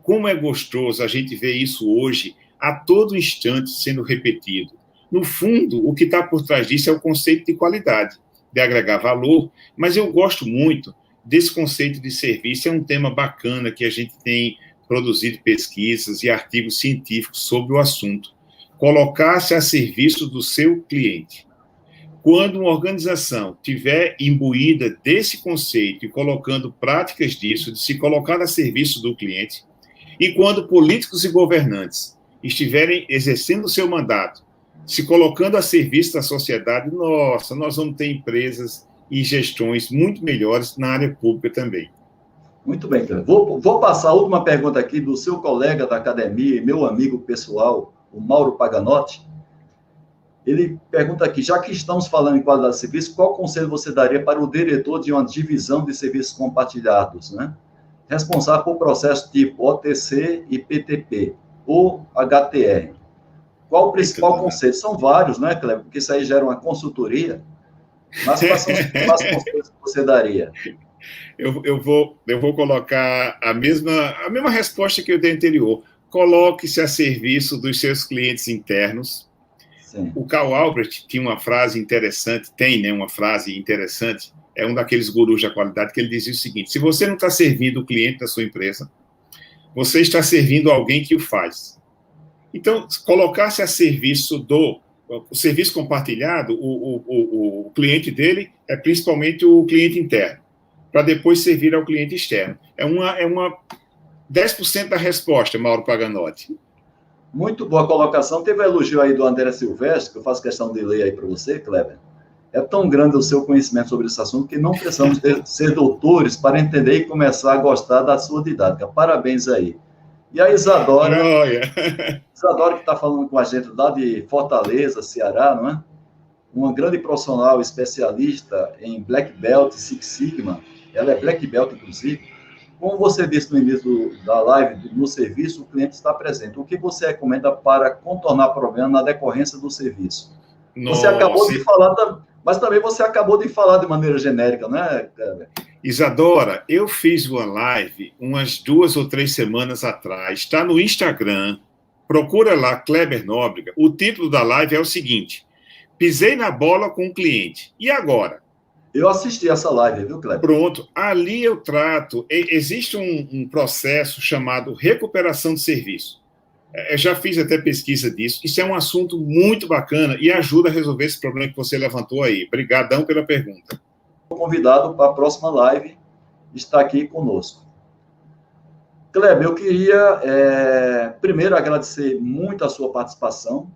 Como é gostoso a gente ver isso hoje a todo instante sendo repetido. No fundo, o que está por trás disso é o conceito de qualidade, de agregar valor, mas eu gosto muito desse conceito de serviço. É um tema bacana que a gente tem produzido pesquisas e artigos científicos sobre o assunto. Colocar-se a serviço do seu cliente. Quando uma organização tiver imbuída desse conceito e colocando práticas disso, de se colocar a serviço do cliente, e quando políticos e governantes estiverem exercendo o seu mandato, se colocando a serviço da sociedade, nossa, nós vamos ter empresas e gestões muito melhores na área pública também. Muito bem, Cleber. Vou passar a última pergunta aqui do seu colega da academia e meu amigo pessoal, o Mauro Paganotti. Ele pergunta aqui, já que estamos falando em qualidade de serviço, qual conselho você daria para o diretor de uma divisão de serviços compartilhados, né? Responsável por processos tipo OTC e PTP, ou HTR? Qual o principal conselho? São vários, né, Cleber? Porque isso aí gera uma consultoria. Mas quais são os principais conselhos que você daria? Eu vou colocar a mesma resposta que eu dei anterior. Coloque-se a serviço dos seus clientes internos. Sim. O Carl Albrecht tinha uma frase interessante, uma frase interessante, é um daqueles gurus da qualidade, que ele dizia o seguinte: se você não está servindo o cliente da sua empresa, você está servindo alguém que o faz. Então, colocar-se a serviço o serviço compartilhado, o cliente dele é principalmente o cliente interno, para depois servir ao cliente externo. É uma 10% da resposta, Mauro Paganotti. Muito boa colocação. Teve um elogio aí do André Silvestre, que eu faço questão de ler aí para você, Cleber. É tão grande o seu conhecimento sobre esse assunto que não precisamos ser doutores para entender e começar a gostar da sua didática. Parabéns aí. E a Isadora, Isadora que está falando com a gente lá de Fortaleza, Ceará, não é? Uma grande profissional especialista em Black Belt, Six Sigma. Ela é Black Belt, inclusive. Como você disse no início da live, no serviço, o cliente está presente. O que você recomenda para contornar problema na decorrência do serviço? Nossa. Você acabou de falar, mas também você acabou de falar de maneira genérica, né, Kleber? Isadora, eu fiz uma live umas 2 ou 3 semanas atrás. Está no Instagram. Procura lá, Kleber Nóbrega. O título da live é o seguinte: pisei na bola com o cliente. E agora? Eu assisti essa live, viu, Kleber? Pronto. Ali eu trato... Existe um processo chamado recuperação de serviço. Eu já fiz até pesquisa disso. Isso é um assunto muito bacana e ajuda a resolver esse problema que você levantou aí. Obrigadão pela pergunta. O convidado para a próxima live está aqui conosco. Kleber, eu queria primeiro agradecer muito a sua participação.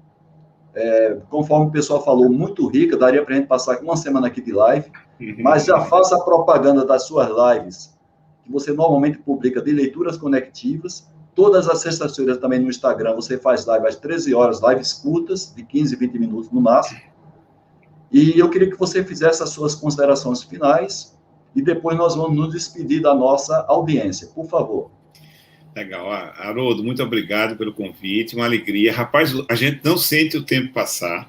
Conforme o pessoal falou, muito rica, daria para a gente passar uma semana aqui de live, mas já faça a propaganda das suas lives, que você normalmente publica de leituras conectivas. Todas as sextas-feiras também no Instagram você faz live às 13 horas, lives curtas, de 15, 20 minutos no máximo. E eu queria que você fizesse as suas considerações finais e depois nós vamos nos despedir da nossa audiência. Por favor. Legal. Haroldo, muito obrigado pelo convite, uma alegria. Rapaz, a gente não sente o tempo passar,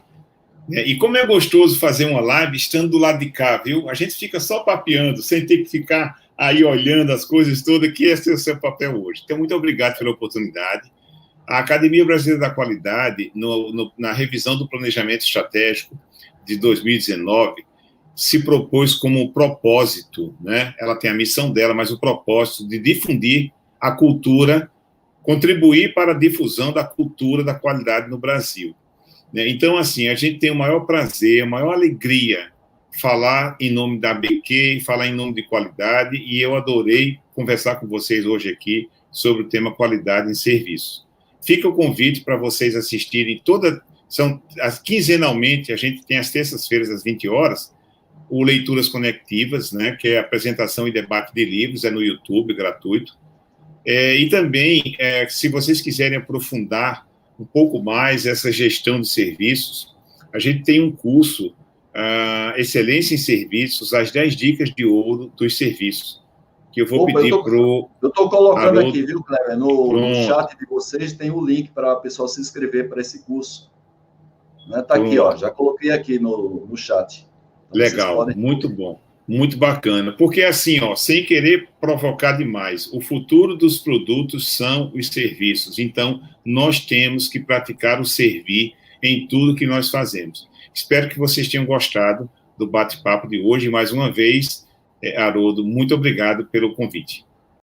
né? E como é gostoso fazer uma live estando do lado de cá, viu? A gente fica só papeando, sem ter que ficar aí olhando as coisas todas, que esse é o seu papel hoje. Então, muito obrigado pela oportunidade. A Academia Brasileira da Qualidade, na revisão do planejamento estratégico de 2019, se propôs como propósito, né? Ela tem a missão dela, mas o propósito de difundir a cultura, contribuir para a difusão da cultura da qualidade no Brasil. Então, assim, a gente tem o maior prazer, a maior alegria falar em nome da ABQ, falar em nome de qualidade, e eu adorei conversar com vocês hoje aqui sobre o tema qualidade em serviço. Fica o convite para vocês assistirem quinzenalmente, a gente tem às terças-feiras, às 20 horas, o Leituras Conectivas, né, que é apresentação e debate de livros, é no YouTube, gratuito. E também, se vocês quiserem aprofundar um pouco mais essa gestão de serviços, a gente tem um curso, Excelência em Serviços, as 10 dicas de ouro dos serviços, que eu vou pedir para o... Eu estou colocando aqui, viu, Kleber? No chat de vocês tem o link para a pessoa se inscrever para esse curso. Está aqui, ó, já coloquei aqui no chat. Então, legal, muito bom. Muito bacana, porque assim, ó, sem querer provocar demais, o futuro dos produtos são os serviços, então nós temos que praticar o servir em tudo que nós fazemos. Espero que vocês tenham gostado do bate-papo de hoje, mais uma vez, Haroldo, muito obrigado pelo convite.